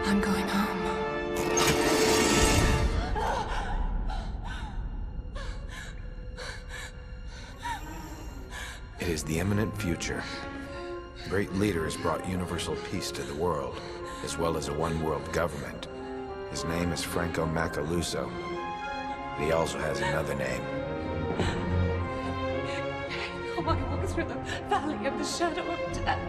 I'm going home. It is the imminent future. A great leader has brought universal peace to the world, as well as a one-world government. His name is Franco Macaluso. But he also has another name. Oh, I walk through the valley of the shadow of death.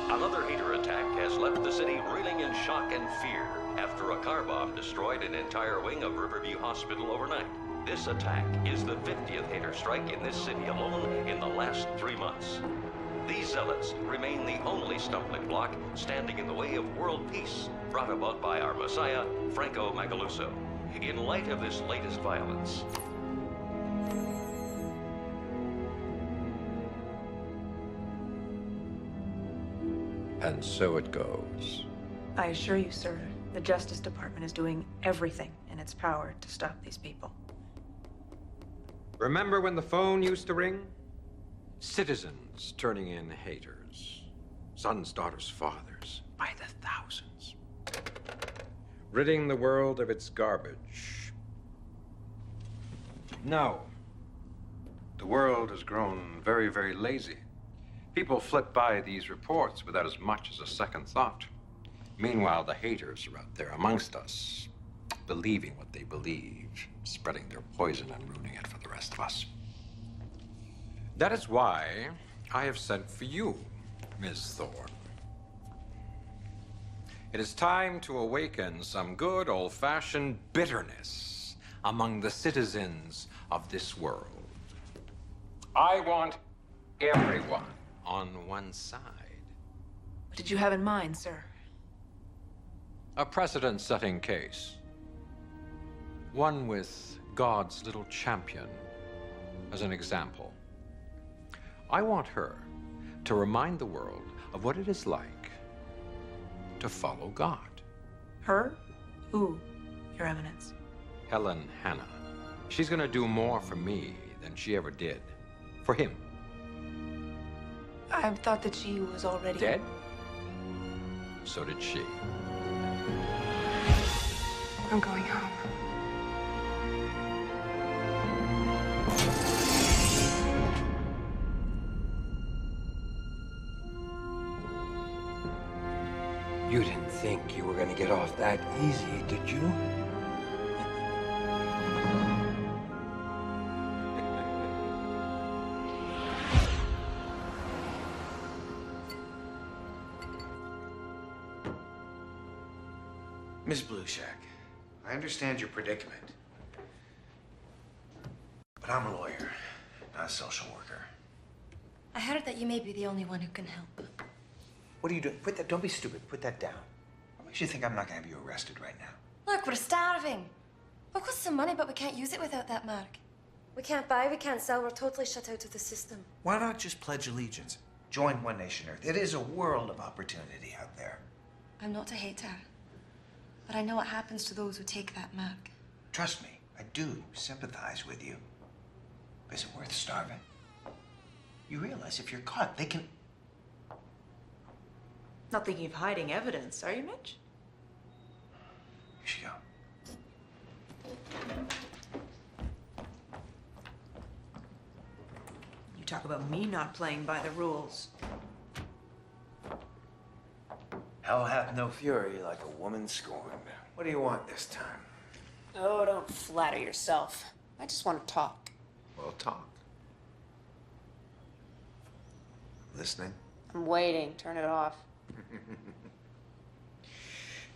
Another hater attack has left the city reeling in shock and fear after a car bomb destroyed an entire wing of Riverview Hospital overnight. This attack is the 50th hater strike in this city alone in the last 3 months. These zealots remain the only stumbling block standing in the way of world peace brought about by our Messiah, Franco Macaluso. In light of this latest violence, And so it goes. I assure you, sir, the Justice Department is doing everything in its power to stop these people. Remember when the phone used to ring? Citizens turning in haters. Sons, daughters, fathers, by the thousands. Ridding the world of its garbage. No. The world has grown very, very lazy. People flip by these reports without as much as a second thought. Meanwhile, the haters are out there amongst us, believing what they believe, spreading their poison and ruining it for the rest of us. That is why I have sent for you, Ms. Thorne. It is time to awaken some good old-fashioned bitterness among the citizens of this world. I want everyone on one side. What did you have in mind, sir? A precedent-setting case. One with God's little champion as an example. I want her to remind the world of what it is like to follow God. Her? Who, Your Eminence? Helen Hanna. She's gonna do more for me than she ever did for him. I thought that she was already... Dead? So did she. I'm going home. You didn't think you were gonna get off that easy, did you? Miss Blueshack, I understand your predicament. But I'm a lawyer, not a social worker. I heard that you may be the only one who can help. What are you doing? Put that, don't be stupid. Put that down. What makes you think I'm not gonna have you arrested right now? Look, we're starving. We've got some money, but we can't use it without that mark. We can't buy, we can't sell, we're totally shut out of the system. Why not just pledge allegiance? Join One Nation Earth. It is a world of opportunity out there. I'm not a hater, but I know what happens to those who take that mark. Trust me, I do sympathize with you. Is it worth starving? You realize if you're caught, they can... Not thinking of hiding evidence, are you, Mitch? Here she go. You talk about me not playing by the rules. Hell hath no fury like a woman scorned. What do you want this time? Oh, don't flatter yourself. I just want to talk. Well, talk. Listening? I'm waiting. Turn it off.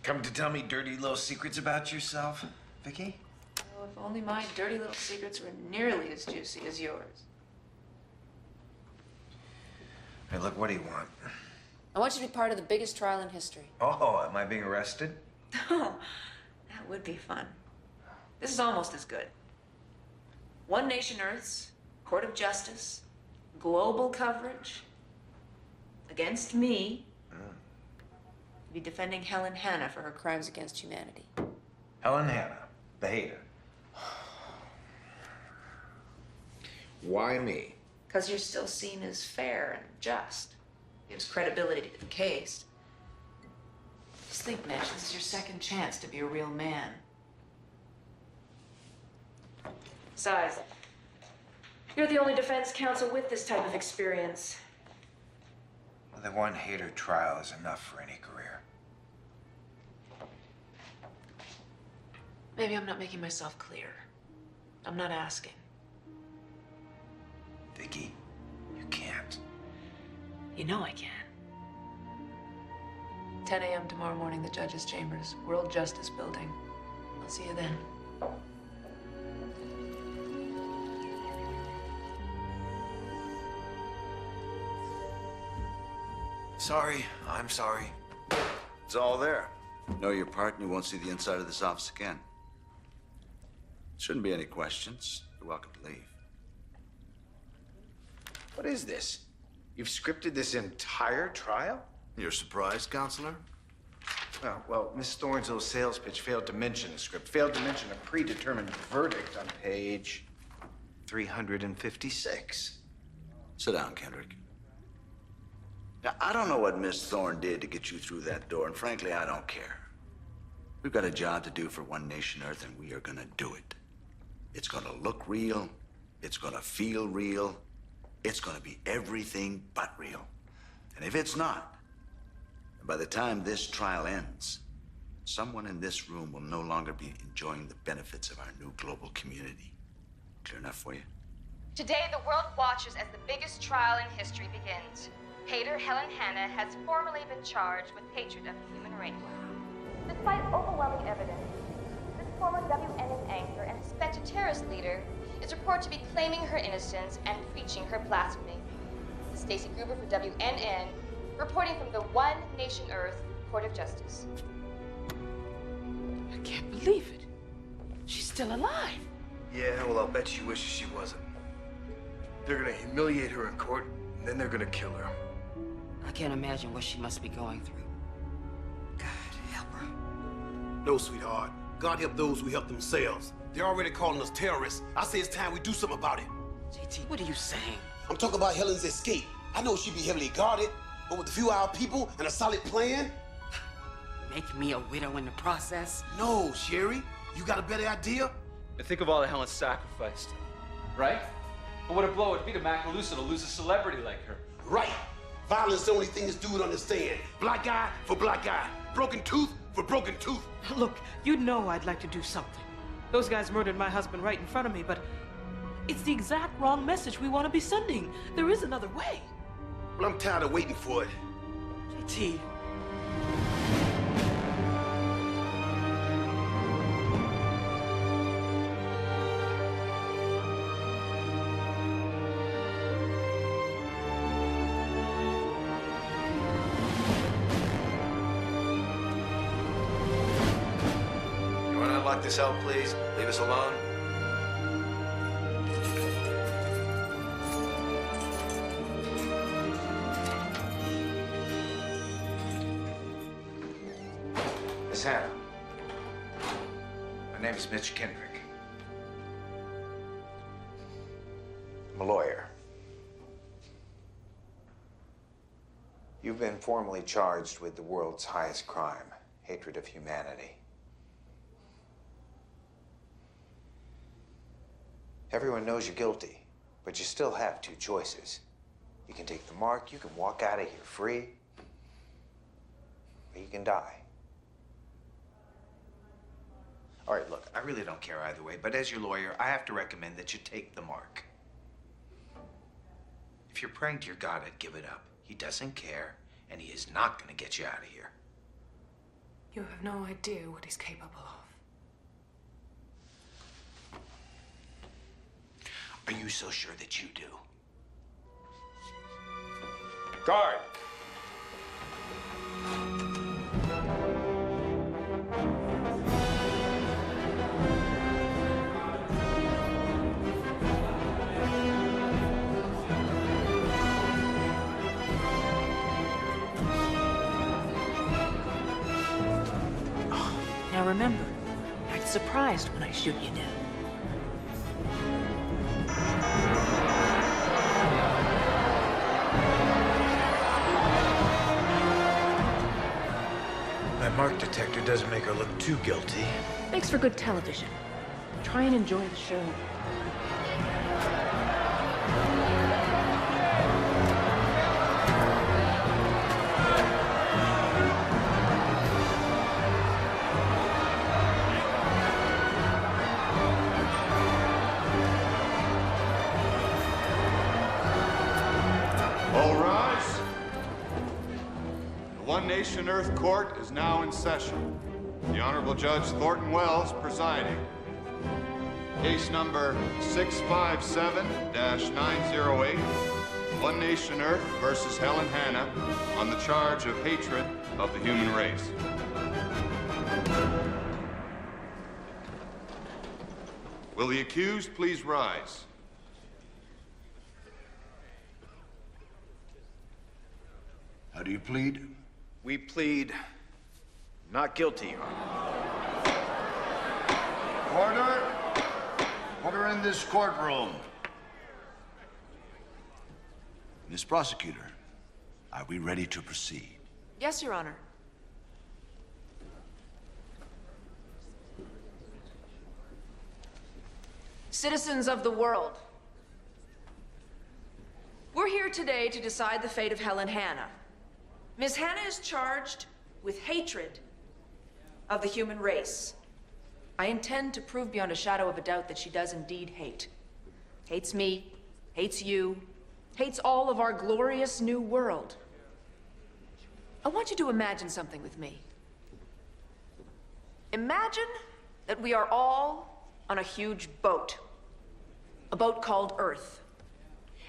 Come to tell me dirty little secrets about yourself, Vicky? Oh, if only my dirty little secrets were nearly as juicy as yours. Hey, look, what do you want? I want you to be part of the biggest trial in history. Oh, am I being arrested? Oh, that would be fun. This is almost as good. One Nation Earth's Court of Justice, global coverage, against me. Be defending Helen Hanna for her crimes against humanity. Helen Hanna, the hater. Why me? Because you're still seen as fair and just. Gives credibility to the case. Just think, Mitch, this is your second chance to be a real man. Besides, you're the only defense counsel with this type of experience. Well, the one hater trial is enough for any career. Maybe I'm not making myself clear. I'm not asking. Vicky, you can't. You know I can. 10 a.m. tomorrow morning, the judge's chambers, World Justice Building. I'll see you then. Sorry, I'm sorry. It's all there. Know your part and you won't see the inside of this office again. Shouldn't be any questions. You're welcome to leave. What is this? You've scripted this entire trial? You're surprised, counselor? Well, Miss Thornsville's sales pitch failed to mention a script, failed to mention a predetermined verdict on page 356. Sit down, Kendrick. Now, I don't know what Miss Thorne did to get you through that door, and frankly, I don't care. We've got a job to do for One Nation Earth, and we are gonna do it. It's gonna look real. It's gonna feel real. It's gonna be everything but real. And if it's not, by the time this trial ends, someone in this room will no longer be enjoying the benefits of our new global community. Clear enough for you? Today, the world watches as the biggest trial in history begins. Hater Helen Hanna has formally been charged with hatred of the human race. Despite overwhelming evidence, this former WNN anchor and suspected terrorist leader is reported to be claiming her innocence and preaching her blasphemy. This is Stacey Gruber for WNN, reporting from the One Nation Earth Court of Justice. I can't believe it. She's still alive. Yeah, well, I'll bet she wishes she wasn't. They're gonna humiliate her in court, and then they're gonna kill her. I can't imagine what she must be going through. God help her. No, sweetheart. God help those who help themselves. They're already calling us terrorists. I say it's time we do something about it. JT, what are you saying? I'm talking about Helen's escape. I know she'd be heavily guarded, but with a few of our people and a solid plan? Make me a widow in the process? No, Sherry. You got a better idea? And think of all that Helen sacrificed, right? And what a blow it'd be to Macalusa to lose a celebrity like her. Right. Violence is the only thing this dude understand. Black eye for black eye. Broken tooth for broken tooth. Look, you know I'd like to do something. Those guys murdered my husband right in front of me, but it's the exact wrong message we want to be sending. There is another way. Well, I'm tired of waiting for it. JT. Lock this out, please. Leave us alone. Miss Hanna. My name is Mitch Kendrick. I'm a lawyer. You've been formally charged with the world's highest crime, hatred of humanity. Everyone knows you're guilty, but you still have two choices. You can take the mark, you can walk out of here free. He can die. All right, look, I really don't care either way, but as your lawyer, I have to recommend that you take the mark. If you're praying to your God, I'd give it up. He doesn't care, and he is not going to get you out of here. You have no idea what he's capable of. Are you so sure that you do? Guard! Now remember, act surprised when I shoot you down. My mark detector doesn't make her look too guilty. Makes for good television. Try and enjoy the show. All rise. The One Nation Earth Court is now in session. The Honorable Judge Thornton Wells presiding. Case number 657-908, One Nation Earth versus Helen Hanna on the charge of hatred of the human race. Will the accused please rise? How do you plead? We plead not guilty, Your Honor. Order! Order in this courtroom. Miss Prosecutor, are we ready to proceed? Yes, Your Honor. Citizens of the world, we're here today to decide the fate of Helen Hanna. Ms. Hanna is charged with hatred of the human race. I intend to prove beyond a shadow of a doubt that she does indeed hate. Hates me, hates you, hates all of our glorious new world. I want you to imagine something with me. Imagine that we are all on a huge boat, a boat called Earth,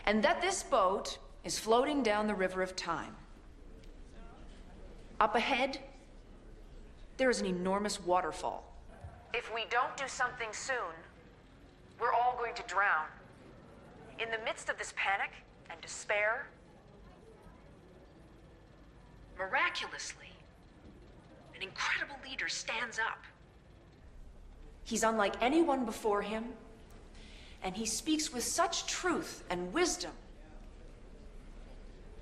and that this boat is floating down the river of time. Up ahead, there is an enormous waterfall. If we don't do something soon, we're all going to drown. In the midst of this panic and despair, miraculously, an incredible leader stands up. He's unlike anyone before him, and he speaks with such truth and wisdom.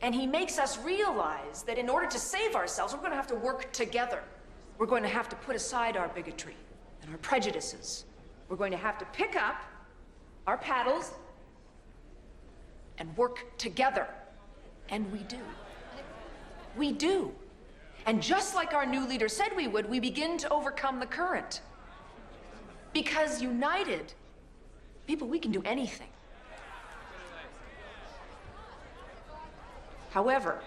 And he makes us realize that in order to save ourselves, we're going to have to work together. We're going to have to put aside our bigotry and our prejudices. We're going to have to pick up our paddles and work together. And we do. We do. And just like our new leader said we would, we begin to overcome the current. Because united, people, we can do anything. However,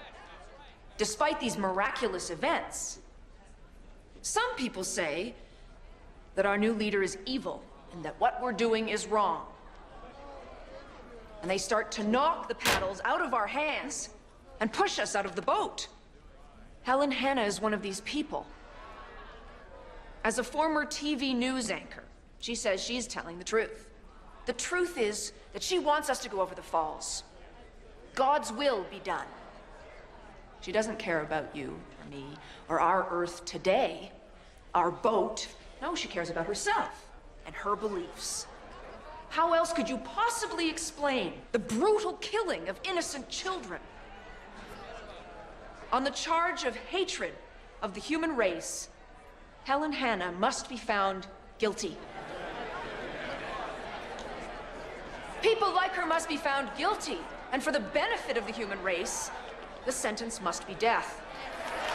despite these miraculous events, some people say that our new leader is evil and that what we're doing is wrong. And they start to knock the paddles out of our hands and push us out of the boat. Helen Hanna is one of these people. As a former TV news anchor, she says she's telling the truth. The truth is that she wants us to go over the falls. God's will be done. She doesn't care about you or me or our Earth today, our boat. No, she cares about herself and her beliefs. How else could you possibly explain the brutal killing of innocent children? On the charge of hatred of the human race, Helen Hanna must be found guilty. People like her must be found guilty, and for the benefit of the human race, the sentence must be death.